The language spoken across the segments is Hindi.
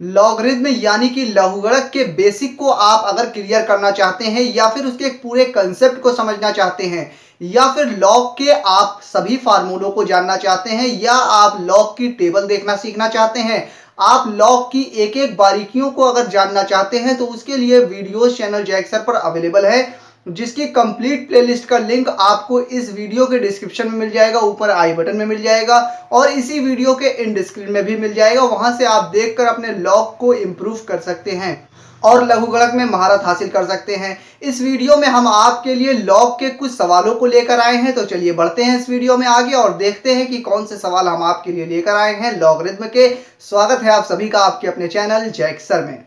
लॉगरिथम यानी कि लघुगणक के बेसिक को आप अगर क्लियर करना चाहते हैं या फिर उसके पूरे कंसेप्ट को समझना चाहते हैं या फिर लॉग के आप सभी फार्मूलों को जानना चाहते हैं या आप लॉग की टेबल देखना सीखना चाहते हैं, आप लॉग की एक एक बारीकियों को अगर जानना चाहते हैं तो उसके लिए वीडियोस चैनल जैक सर पर अवेलेबल है, जिसकी कंप्लीट प्लेलिस्ट का लिंक आपको इस वीडियो के डिस्क्रिप्शन में मिल जाएगा, ऊपर आई बटन में मिल जाएगा और इसी वीडियो के इंड स्क्रीन में भी मिल जाएगा। वहां से आप देखकर अपने लॉग को इंप्रूव कर सकते हैं और लघुगणक में महारत हासिल कर सकते हैं। इस वीडियो में हम आपके लिए लॉग के कुछ सवालों को लेकर आए हैं, तो चलिए बढ़ते हैं इस वीडियो में आगे और देखते हैं कि कौन से सवाल हम आपके लिए लेकर आए हैं लॉगरिथम के। स्वागत है आप सभी का आपके अपने चैनल जैक सर में।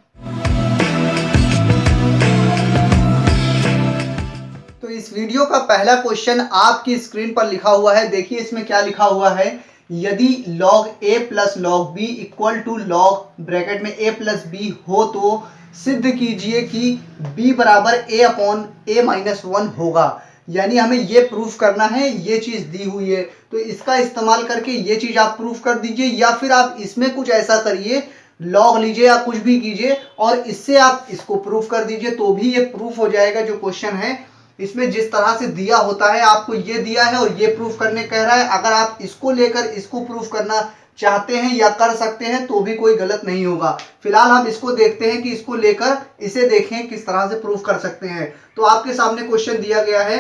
तो इस वीडियो का पहला क्वेश्चन आपकी स्क्रीन पर लिखा हुआ है, देखिए इसमें क्या लिखा हुआ है। यदि log a plus log b equal to log bracket में a प्लस b हो तो सिद्ध कीजिए कि b बराबर a अपॉन a माइनस 1 होगा। यानी हमें ये प्रूफ करना है, ये चीज दी हुई है तो इसका इस्तेमाल करके ये चीज आप प्रूफ कर दीजिए या फिर आप इसमें कुछ ऐसा करिए, लॉग लीजिए या कुछ भी कीजिए और इससे आप इसको प्रूफ कर दीजिए तो भी ये प्रूफ हो जाएगा। जो क्वेश्चन है इसमें जिस तरह से दिया होता है, आपको ये दिया है और ये प्रूफ करने कह रहा है, अगर आप इसको लेकर इसको प्रूफ करना चाहते हैं या कर सकते हैं तो भी कोई गलत नहीं होगा। फिलहाल हम इसको देखते हैं कि इसको लेकर इसे देखें किस तरह से प्रूफ कर सकते हैं। तो आपके सामने क्वेश्चन दिया गया है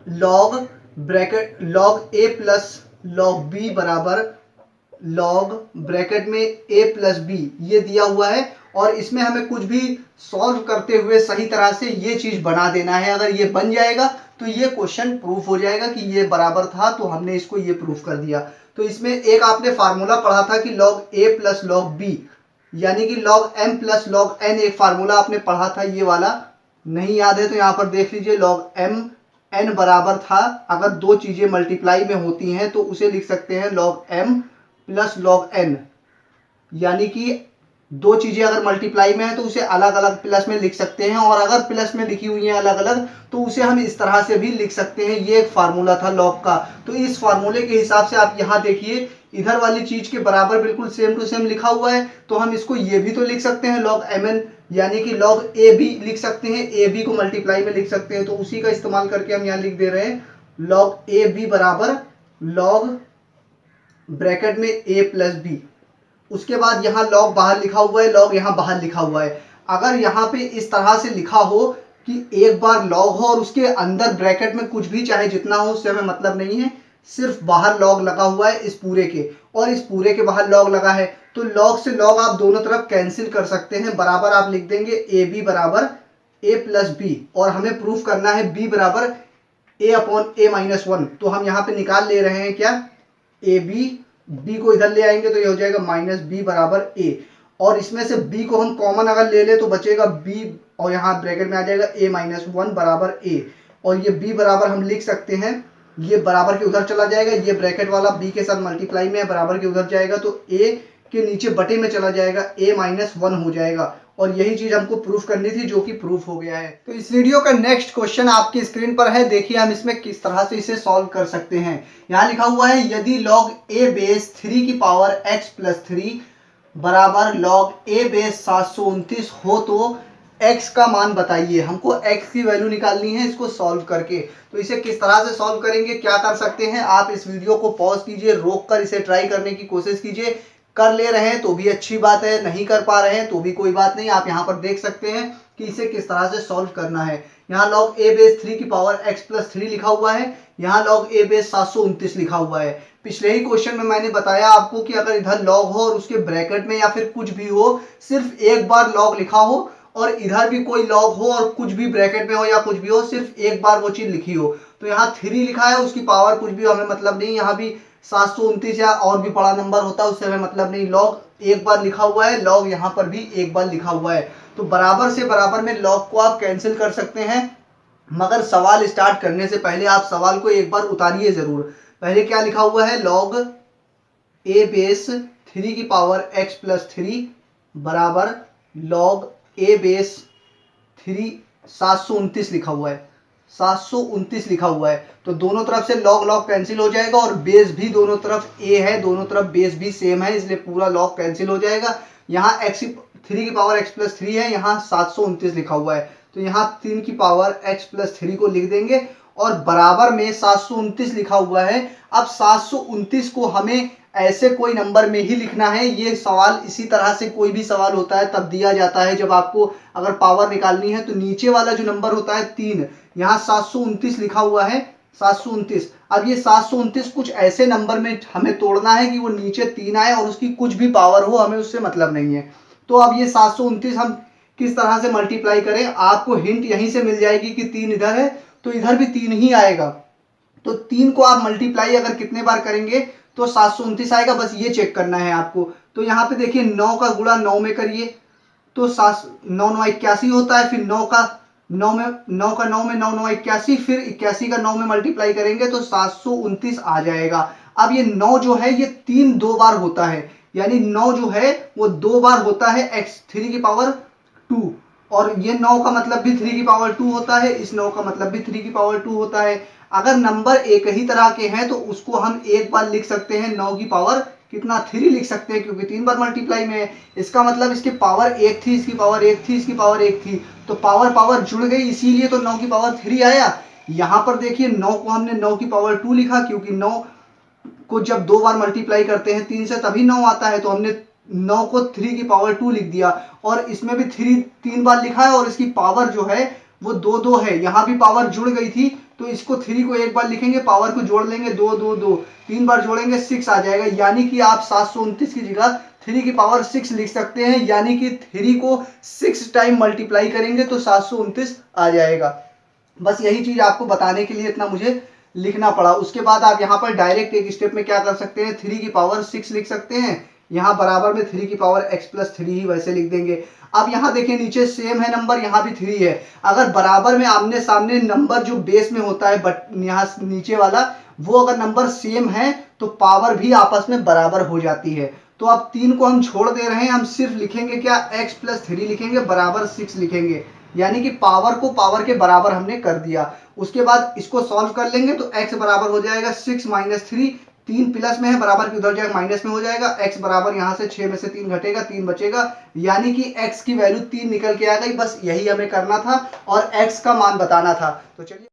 log bracket log a plus log b बराबर log ब्रैकेट में a प्लस b, ये दिया हुआ है और इसमें हमें कुछ भी सॉल्व करते हुए सही तरह से ये चीज बना देना है। अगर ये बन जाएगा तो ये क्वेश्चन प्रूफ हो जाएगा कि ये बराबर था, तो हमने इसको ये प्रूफ कर दिया। तो इसमें एक आपने फार्मूला पढ़ा था कि log a plus log b यानी कि log m plus log n, एक फार्मूला आपने पढ़ा था, ये वाला नहीं याद है तो यहाँ पर देख लीजिए। log m n बराबर था, अगर दो चीजें मल्टीप्लाई में होती हैं तो उसे लिख सकते हैं log m plus log n, यानी कि दो चीजें अगर मल्टीप्लाई में है तो उसे अलग अलग प्लस में लिख सकते हैं और अगर प्लस में लिखी हुई है अलग अलग तो उसे हम इस तरह से भी लिख सकते हैं। ये एक फार्मूला था लॉग का, तो इस फार्मूले के हिसाब से आप यहाँ देखिए इधर वाली चीज के बराबर बिल्कुल सेम टू सेम लिखा हुआ है, तो हम इसको ये भी तो लिख सकते हैं log mn, यानी कि log a भी लिख सकते हैं, a b को मल्टीप्लाई में लिख सकते हैं, तो उसी का इस्तेमाल करके हम यहाँ लिख दे रहे हैं log a b बराबर log ब्रैकेट में a प्लस b। उसके बाद यहाँ लॉग बाहर लिखा हुआ है, लॉग यहाँ बाहर लिखा हुआ है। अगर यहाँ पे इस तरह से लिखा हो कि एक बार लॉग हो और उसके अंदर ब्रैकेट में कुछ भी चाहे जितना हो उससे हमें मतलब नहीं है, सिर्फ बाहर लॉग लगा हुआ है इस पूरे के और इस पूरे के बाहर लॉग लगा है, तो लॉग से लॉग आप दोनों तरफ कैंसिल कर सकते हैं। बराबर आप लिख देंगे ए बी बराबर ए प्लस बी और हमें प्रूफ करना है बी बराबर ए अपॉन ए माइनस 1। तो हम यहाँ पे निकाल ले रहे हैं क्या, ए बी, b को इधर ले आएंगे तो ये हो जाएगा माइनस बी बराबर a और इसमें से b को हम कॉमन अगर ले ले तो बचेगा b और यहाँ ब्रैकेट में आ जाएगा a माइनस 1 बराबर a और ये b बराबर हम लिख सकते हैं, ये बराबर के उधर चला जाएगा, ये ब्रैकेट वाला b के साथ मल्टीप्लाई में है, बराबर के उधर जाएगा तो a के नीचे बटे में चला जाएगा, a माइनस 1 हो जाएगा और यही चीज हमको प्रूफ करनी थी जो कि प्रूफ हो गया है। तो इस वीडियो का नेक्स्ट क्वेश्चन आपकी स्क्रीन पर है, देखिए हम इसमें किस तरह से इसे सॉल्व कर सकते हैं। यहाँ लिखा हुआ है यदि log a बेस 3 की पावर x प्लस 3 बराबर log a बेस 729 हो तो x का मान बताइए। हमको x की वैल्यू निकालनी है इसको सॉल्व करके। तो इसे किस तरह से सॉल्व करेंगे, क्या कर सकते हैं, आप इस वीडियो को पॉज कीजिए, रोक कर इसे ट्राई करने की कोशिश कीजिए। कर ले रहे हैं तो भी अच्छी बात है, नहीं कर पा रहे हैं तो भी कोई बात नहीं, आप यहाँ पर देख सकते हैं कि इसे किस तरह से सॉल्व करना है। यहाँ log a बेस 3 की पावर x प्लस 3 लिखा हुआ है, यहाँ log a बेस 729 लिखा हुआ है। पिछले ही क्वेश्चन में मैंने बताया आपको कि अगर इधर log हो और उसके ब्रैकेट में या फिर कुछ भी हो, सिर्फ एक बार log लिखा हो और इधर भी कोई log हो और कुछ भी ब्रैकेट में हो या कुछ भी हो, सिर्फ एक बार वो चीज लिखी हो, तो यहाँ 3 लिखा है, उसकी पावर कुछ भी हमें मतलब नहीं, यहाँ भी 729 या और भी बड़ा नंबर होता है उससे हमें मतलब नहीं, लॉग एक बार लिखा हुआ है, लॉग यहाँ पर भी एक बार लिखा हुआ है, तो बराबर से बराबर में लॉग को आप कैंसिल कर सकते हैं। मगर सवाल स्टार्ट करने से पहले आप सवाल को एक बार उतारिए जरूर। पहले क्या लिखा हुआ है, लॉग a बेस 3 की पावर x प्लस 3 बराबर log a बेस 3 729 लिखा हुआ है, 729 लिखा हुआ है। तो दोनों तरफ से लॉग लॉग कैंसिल हो जाएगा और बेस भी दोनों तरफ a है, दोनों तरफ बेस भी सेम है, इसलिए पूरा लॉग कैंसिल हो जाएगा। यहाँ x 3 की पावर x प्लस 3 है, यहाँ 729 लिखा हुआ है, तो यहाँ 3 की पावर x प्लस 3 को लिख देंगे और बराबर में 729 लिखा हुआ है। अब 729 को हमें ऐसे कोई नंबर में ही लिखना है। ये सवाल इसी तरह से कोई भी सवाल होता है तब दिया जाता है, जब आपको अगर पावर निकालनी है तो नीचे वाला जो नंबर होता है 3, यहाँ 729 लिखा हुआ है, 729। अब ये 729 कुछ ऐसे नंबर में हमें तोड़ना है कि वो नीचे 3 आए और उसकी कुछ भी पावर हो, हमें उससे मतलब नहीं है। तो अब ये 729 हम किस तरह से मल्टीप्लाई करें, आपको हिंट यहीं से मिल जाएगी कि 3 इधर है तो इधर भी 3 ही आएगा। तो 3 को आप मल्टीप्लाई अगर कितने बार करेंगे तो 729 आएगा, बस ये चेक करना है आपको। तो यहाँ पे देखिए 9 का गुणा 9 में करिए तो 9 9 81 होता है, फिर 9 का 9 में 9 9 81, फिर 81 का 9 में मल्टीप्लाई करेंगे तो 729 आ जाएगा। अब ये 9 जो है ये 3 दो बार होता है, यानी 9 जो है वो 2 बार होता है x 3 की पावर 2, और ये 9 का मतलब भी 3 की पावर 2 होता है, इस 9 का मतलब भी 3 की पावर 2 होता है। अगर नंबर एक ही तरह के हैं तो उसको हम एक बार लिख सकते हैं 9 की पावर कितना 3 लिख सकते हैं, क्योंकि 3 बार मल्टीप्लाई में है। इसका मतलब इसकी पावर 1 थी, इसकी पावर 1 थी, इसकी पावर 1 थी, तो पावर पावर जुड़ गई, इसीलिए तो 9 की पावर 3 आया। यहाँ पर देखिए 9 को हमने 9 की पावर 2 लिखा, क्योंकि 9 को जब 2 बार मल्टीप्लाई करते हैं 3 से तभी 9 आता है, तो हमने 9 को 3 की पावर 2 लिख दिया। और इसमें भी 3 बार लिखा है और इसकी पावर जो है वो 2 2 है, यहाँ भी पावर जुड़ गई थी, तो इसको 3 को एक बार लिखेंगे, पावर को जोड़ लेंगे 2 2 2, 3 बार जोड़ेंगे 6 आ जाएगा। यानी कि आप 729 की जगह 3 की पावर 6 लिख सकते हैं, यानी कि 3 को 6 टाइम मल्टीप्लाई करेंगे तो 729 आ जाएगा। बस यही चीज आपको बताने के लिए इतना मुझे लिखना पड़ा। उसके बाद आप यहाँ पर डायरेक्ट एक स्टेप में क्या कर सकते हैं, 3 की पावर 6 लिख सकते हैं, यहाँ बराबर में 3 की पावर x प्लस 3 ही वैसे लिख देंगे। अब यहाँ देखिए नीचे सेम है नंबर, यहाँ भी 3 है। अगर बराबर में आमने सामने नंबर जो बेस में होता है बट यहाँ नीचे वाला, वो अगर नंबर सेम है तो पावर भी आपस में बराबर हो जाती है। तो अब 3 को हम छोड़ दे रहे हैं, हम सिर्फ लिखेंगे क्या, x प्लस 3 लिखेंगे, बराबर 6 लिखेंगे, यानी कि पावर को पावर के बराबर हमने कर दिया। उसके बाद इसको सॉल्व कर लेंगे तो x बराबर हो जाएगा 6 माइनस 3, 3 प्लस में है, बराबर की उधर जाएगा माइनस में हो जाएगा, x बराबर यहाँ से 6 में से 3 घटेगा, 3 बचेगा, यानी कि x की वैल्यू 3 निकल के आ गई। बस यही हमें करना था और x का मान बताना था। तो चलिए,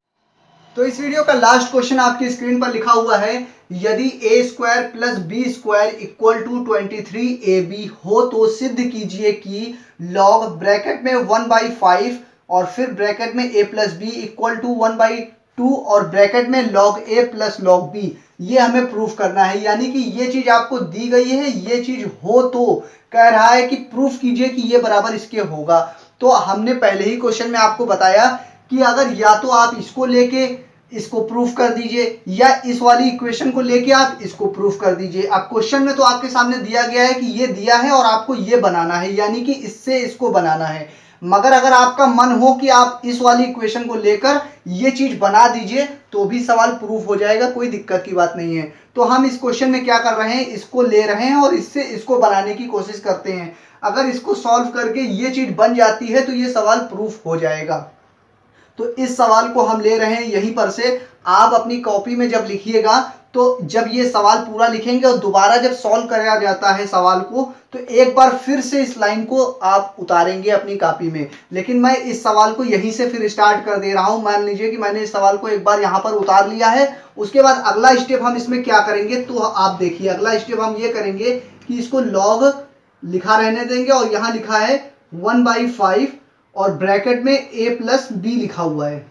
तो इस वीडियो का लास्ट क्वेश्चन आपकी स्क्रीन पर लिखा हुआ है, यदि a square plus b square equal to 23ab हो तो सिद्ध कीजिए कि लॉग ब्रैकेट में 1/5 और फिर ब्रैकेट में a plus b equal to 1/2 और ब्रैकेट में log a plus log b, ये हमें प्रूफ करना है। यानी कि ये चीज आपको दी गई है, ये चीज हो तो कह रहा है कि प्रूफ कीजिए कि ये बराबर इसके होगा। तो हमने पहले ही क्वेश्चन में आपको बताया कि अगर या तो आप इसको लेके इसको प्रूफ कर दीजिए या इस वाली इक्वेशन को लेके आप इसको प्रूफ कर दीजिए। अब क्वेश्चन में तो आपके सामने दिया गया है कि ये दिया है और आपको ये बनाना है, यानी कि इससे इसको बनाना है। मगर अगर आपका मन हो कि आप इस वाली इक्वेशन को लेकर ये चीज बना दीजिए तो भी सवाल प्रूफ हो जाएगा, कोई दिक्कत की बात नहीं है। तो हम इस क्वेश्चन में क्या कर रहे हैं, इसको ले रहे हैं और इससे इसको बनाने की कोशिश करते हैं। अगर इसको सॉल्व करके ये चीज बन जाती है तो ये सवाल प्रूफ हो जाएगा। तो इस सवाल को हम ले रहे हैं यहीं पर से। आप अपनी कॉपी में जब लिखिएगा तो जब ये सवाल पूरा लिखेंगे और दोबारा जब सॉल्व कराया जाता है सवाल को तो एक बार फिर से इस लाइन को आप उतारेंगे अपनी कॉपी में। लेकिन मैं इस सवाल को यहीं से फिर स्टार्ट कर दे रहा हूं। मान लीजिए कि मैंने इस सवाल को एक बार यहां पर उतार लिया है। उसके बाद अगला स्टेप हम इसमें क्या करेंगे, तो आप देखिए अगला स्टेप हम ये करेंगे कि इसको लॉग लिखा रहने देंगे और यहां लिखा है 1/5 और ब्रैकेट में a प्लस बी लिखा हुआ है।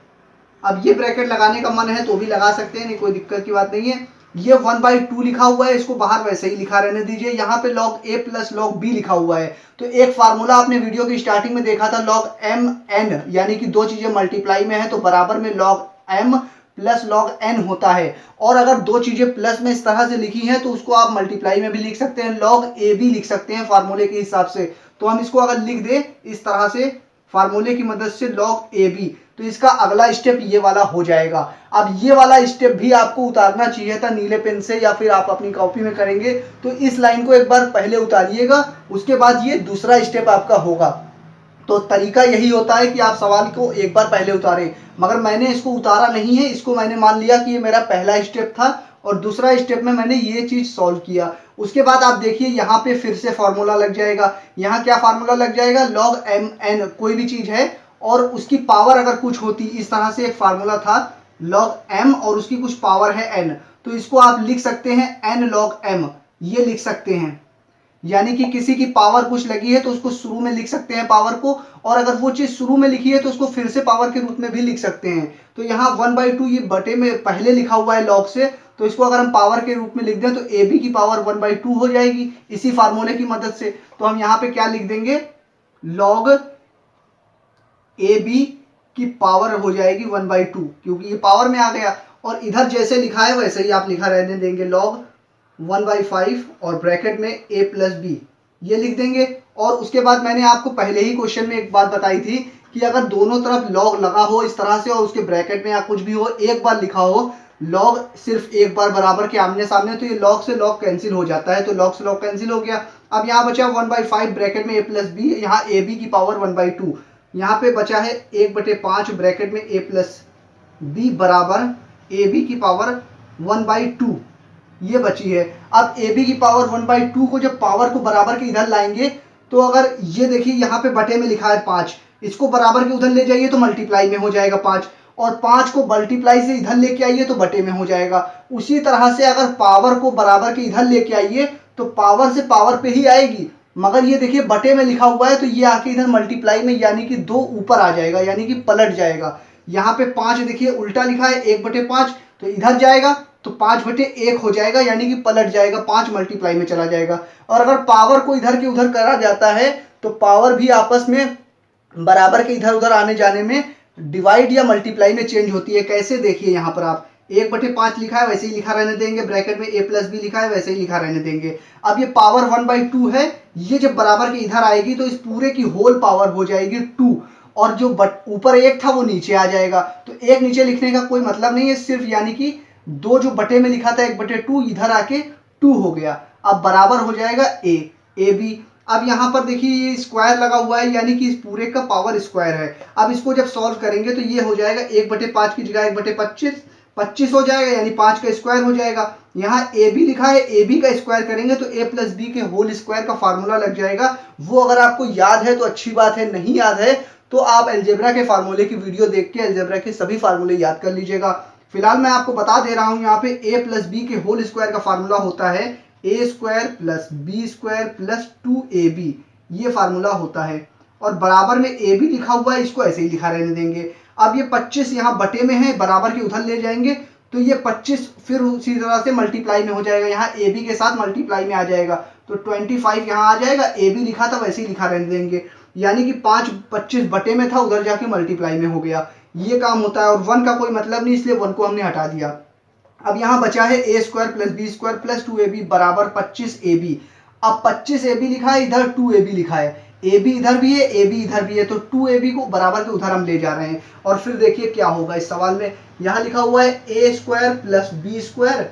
अब ये ब्रैकेट लगाने का मन है तो भी लगा सकते हैं, नहीं कोई दिक्कत की बात नहीं है। ये 1/2 लिखा हुआ है, इसको बाहर वैसे ही लिखा रहने दीजिए। यहाँ पे log a plus log b लिखा हुआ है। तो एक फार्मूला आपने वीडियो की स्टार्टिंग में देखा था, log mn, यानी कि दो चीजें मल्टीप्लाई में है तो बराबर में log m plus log n होता है। और अगर दो चीजें प्लस में इस तरह से लिखी हैं तो उसको आप मल्टीप्लाई में भी लिख सकते हैं, log ab लिख सकते हैं फार्मूले के हिसाब से। तो हम इसको अगर लिख दें इस तरह से फार्मूले की मदद से log ab, तो इसका अगला स्टेप ये वाला हो जाएगा। अब ये वाला स्टेप भी आपको उतारना चाहिए था नीले पेन से, या फिर आप अपनी कॉपी में करेंगे तो इस लाइन को एक बार पहले उतारिएगा, उसके बाद ये दूसरा स्टेप आपका होगा। तो तरीका यही होता है कि आप सवाल को एक बार पहले उतारें, मगर मैंने इसको उतारा नहीं है, इसको मैंने मान लिया कि ये मेरा पहला स्टेप था और दूसरा स्टेप में मैंने ये चीज़ सॉल्व किया। उसके बाद आप देखिए यहाँ पे फिर से फार्मूला लग जाएगा। यहाँ क्या फार्मूला लग जाएगा, log m n कोई भी चीज़ है और उसकी पावर अगर कुछ होती, इस तरह से एक फार्मूला था log m और उसकी कुछ पावर है n, तो इसको आप लिख सकते हैं n log m, ये लिख सकते हैं। यानी कि किसी की पावर कुछ लगी है तो उसको शुरू में लिख सकते हैं पावर को, और अगर वो चीज़ शुरू में लिखी है तो उसको फिर से पावर के रूप में भी लिख सकते हैं। तो यहाँ 1/2 ये बटे में पहले लिखा हुआ है log से, तो इसको अगर हम पावर के रूप में लिख दें तो ab की पावर 1/2 हो जाएगी इसी फार्मूले की मदद से। तो हम यहाँ पे क्या लिख देंगे, log ab की पावर हो जाएगी 1/2, क्योंकि ये पावर में आ गया। और इधर जैसे लिखा है वैसे ही आप लिखा रहने देंगे, log 1/5 और ब्रैकेट में a प्लस बी, ये लिख देंगे। और उसके बाद मैंने आपको पहले ही क्वेश्चन में एक बात बताई थी कि अगर दोनों तरफ log लगा हो इस तरह से और उसके ब्रैकेट में या कुछ भी हो, एक बार लिखा हो log सिर्फ एक बार बराबर के आमने सामने, तो ये log से log कैंसिल हो जाता है, तो log से log कैंसिल हो गया। अब यहाँ बचा 1/5 ब्रैकेट में a प्लस बी, यहाँ a b की पावर 1/2, यहाँ पे बचा है 1/5 ब्रैकेट में a प्लस बी बराबर a b की पावर 1/2, ये बची है। अब ab की पावर 1/2 को जब पावर को बराबर के इधर लाएंगे तो अगर ये देखिए यहाँ पे बटे में लिखा है 5, इसको बराबर के उधर ले जाइए तो मल्टीप्लाई में हो जाएगा 5, और 5 को मल्टीप्लाई से इधर लेके आइए तो बटे में हो जाएगा। उसी तरह से अगर पावर को बराबर के इधर लेके आइए तो पावर से पावर पे ही आएगी, मगर ये देखिए बटे में लिखा हुआ है तो ये आके इधर मल्टीप्लाई में यानी कि 2 ऊपर आ जाएगा, यानी कि पलट जाएगा। यहाँ पे 5 देखिए उल्टा लिखा है 1/5, तो इधर जाएगा तो 5/1 हो जाएगा, यानी कि पलट जाएगा, 5 मल्टीप्लाई में चला जाएगा। और अगर पावर को इधर के उधर करा जाता है तो पावर भी आपस में बराबर के इधर उधर आने जाने में डिवाइड या मल्टीप्लाई में चेंज होती है। कैसे, देखिए यहाँ पर आप 1/5 लिखा है वैसे ही लिखा रहने देंगे, ब्रैकेट में a प्लस बी लिखा है वैसे ही लिखा रहने देंगे। अब ये पावर 1/2 है, ये जब बराबर के इधर आएगी तो इस पूरे की होल पावर हो जाएगी 2, और जो ऊपर 1 था वो नीचे आ जाएगा। तो 1 नीचे लिखने का कोई मतलब नहीं है, सिर्फ यानी कि 2 जो बटे में लिखा था 1/2 इधर आके 2 हो गया। अब बराबर हो जाएगा a b। अब यहाँ पर देखिए ये स्क्वायर लगा हुआ है, यानी कि इस पूरे का पावर स्क्वायर है। अब इसको जब सॉल्व करेंगे तो ये हो जाएगा 1/5 की जगह 1/25, 25 हो जाएगा, यानी 5 का स्क्वायर हो जाएगा। यहाँ a b लिखा है, a b का स्क्वायर करेंगे तो a प्लस बी के होल स्क्वायर का फार्मूला लग जाएगा। वो अगर आपको याद है तो अच्छी बात है, नहीं याद है तो आप अलजेब्रा के फार्मूले की वीडियो देख के अलजेब्रा के सभी फार्मूले याद कर लीजिएगा। फिलहाल मैं आपको बता दे रहा हूँ, यहाँ पे a प्लस बी के होल स्क्वायर का फार्मूला होता है a square plus b square plus 2ab, ये फार्मूला होता है। और बराबर में ab लिखा हुआ है, इसको ऐसे ही लिखा रहने देंगे। अब ये 25 यहाँ बटे में है, बराबर के उधर ले जाएंगे तो ये 25 फिर उसी तरह से मल्टीप्लाई में हो जाएगा, यहाँ ab के साथ मल्टीप्लाई में आ जाएगा तो 25 यहाँ आ जाएगा, ab लिखा था वैसे ही लिखा रहने देंगे, यानी कि 25 बटे में था उधर जाके मल्टीप्लाई में हो गया। ये काम होता है, और 1 का कोई मतलब नहीं इसलिए 1 को हमने हटा दिया। अब यहाँ बचा है a square plus b square plus 2ab बराबर 25ab। अब 25ab लिखा है, इधर 2ab लिखा है, ab इधर भी है ab इधर भी है, तो 2ab को बराबर के उधर हम ले जा रहे हैं। और फिर देखिए क्या होगा इस सवाल में, यहाँ लिखा हुआ है a square plus b square,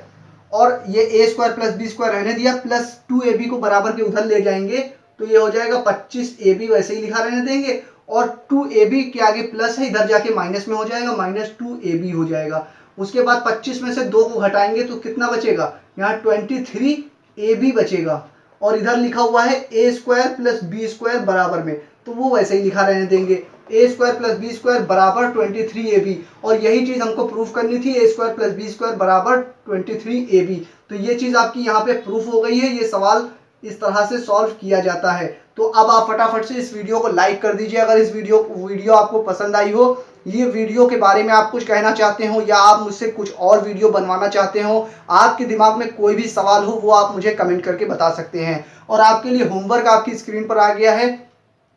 और ये a square plus b square रहने दिया, प्लस 2ab को बराबर के उधर ले जाएंगे तो ये हो जाएगा 25ab, वैसे ही लिखा रहने देंगे। और 2ab के आगे प्लस है, इधर जाके माइनस में हो जाएगा, माइनस 2ab हो जाएगा। उसके बाद 25 में से 2 को घटाएंगे तो कितना बचेगा, यहाँ 23ab बचेगा। और इधर लिखा हुआ है a square plus b square बराबर में, तो वो वैसे ही लिखा रहने देंगे, a square plus b square बराबर 23ab। और यही चीज़ हमको प्रूफ करनी थी, a square plus b square बराबर 23ab। तो ये चीज़ आपकी यहाँ पे प्रूफ हो गई है। ये सवाल इस तरह से सॉल्व किया जाता है। तो अब आप फटाफट से इस वीडियो को लाइक कर दीजिए अगर इस वीडियो आपको पसंद आई हो। ये वीडियो के बारे में आप कुछ कहना चाहते हो या आप मुझसे कुछ और वीडियो बनवाना चाहते हो, आपके दिमाग में कोई भी सवाल हो वो आप मुझे कमेंट करके बता सकते हैं। और आपके लिए होमवर्क आपकी स्क्रीन पर आ गया है,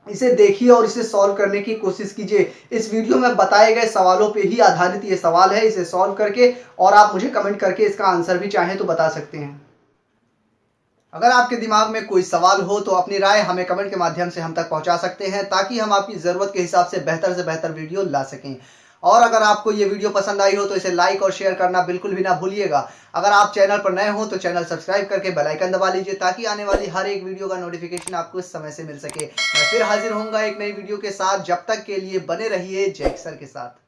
इसे देखिए और इसे सॉल्व करने की कोशिश कीजिए। इस वीडियो में बताए गए सवालों पे ही आधारित ये सवाल है, इसे सॉल्व करके और आप मुझे कमेंट करके इसका आंसर भी चाहें तो बता सकते हैं। अगर आपके दिमाग में कोई सवाल हो तो अपनी राय हमें कमेंट के माध्यम से हम तक पहुंचा सकते हैं, ताकि हम आपकी ज़रूरत के हिसाब से बेहतर वीडियो ला सकें। और अगर आपको ये वीडियो पसंद आई हो तो इसे लाइक और शेयर करना बिल्कुल भी ना भूलिएगा। अगर आप चैनल पर नए हो तो चैनल सब्सक्राइब करके बेल आइकन दबा लीजिए ताकि आने वाली हर एक वीडियो का नोटिफिकेशन आपको इस समय से मिल सके। मैं फिर हाजिर होऊंगा एक नई वीडियो के साथ, जब तक के लिए बने रहिए जय सर के साथ।